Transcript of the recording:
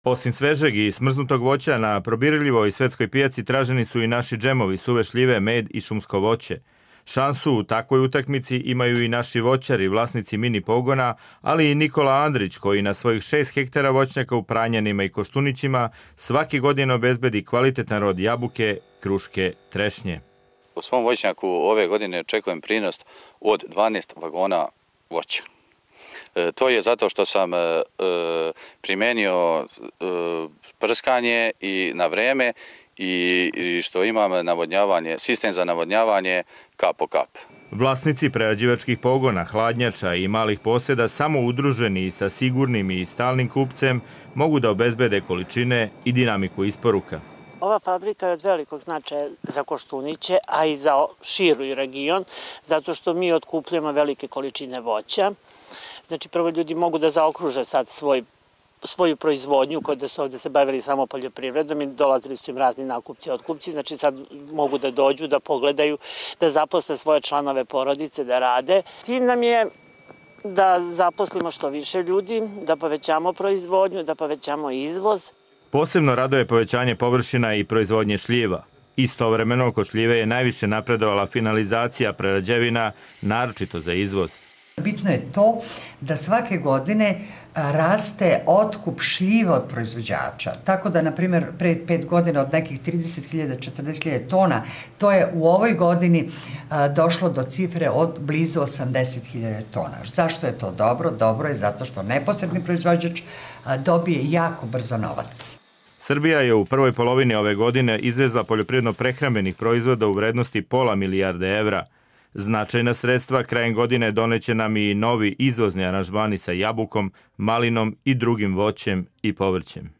Osim svežeg i smrznutog voća, na probirljivoj svetskoj pijaci traženi su i naši džemovi, suve šljive, med i šumsko voće. Šansu u takvoj utakmici imaju i naši voćari, vlasnici mini pogona, ali i Nikola Andrić, koji na svojih 6 hektara voćnjaka u Pranjanima i Koštunićima svake godine obezbedi kvalitetan rod jabuke, kruške, trešnje. U svom voćnjaku ove godine očekujem prinos od 12 vagona voća. To je zato što sam primenio prskanje i na vreme i što imam navodnjavanje, sistem za navodnjavanje kap po kap. Vlasnici prerađivačkih pogona, hladnjača i malih posjeda samo udruženi sa sigurnim i stalnim kupcem mogu da obezbede količine i dinamiku isporuka. Ova fabrika je od velikog značaja za Koštuniće, a i za širi region, zato što mi otkupljujemo velike količine voća. Znači, prvo ljudi mogu da zaokruže sad svoju proizvodnju, koja su ovde se bavili samo poljoprivredom i dolazili su im razni nakupci i otkupci. Znači, sad mogu da dođu, da pogledaju, da zaposle svoje članove porodice, da rade. Cilj nam je da zaposlimo što više ljudi, da povećamo proizvodnju, da povećamo izvoz. Posebno raduje povećanje površina i proizvodnje šljiva. Istovremeno, kod šljive je najviše napredovala finalizacija prerađevina, naročito za izvoz. Bitno je to da svake godine raste otkup šljiva od proizvođača. Tako da, na primjer, pre 5 godina od nekih 30.000, 40.000 tona, to je u ovoj godini došlo do cifre od blizu 80.000 tona. Zašto je to dobro? Dobro je zato što neposredni proizvođač dobije jako brzo novac. Srbija je u prvoj polovini ove godine izvezla poljoprivredno-prehrambenih proizvoda u vrednosti pola milijarde evra. Značajna sredstva krajem godine doneće nam i novi izvozni aranžmani sa jabukom, malinom i drugim voćem i povrćem.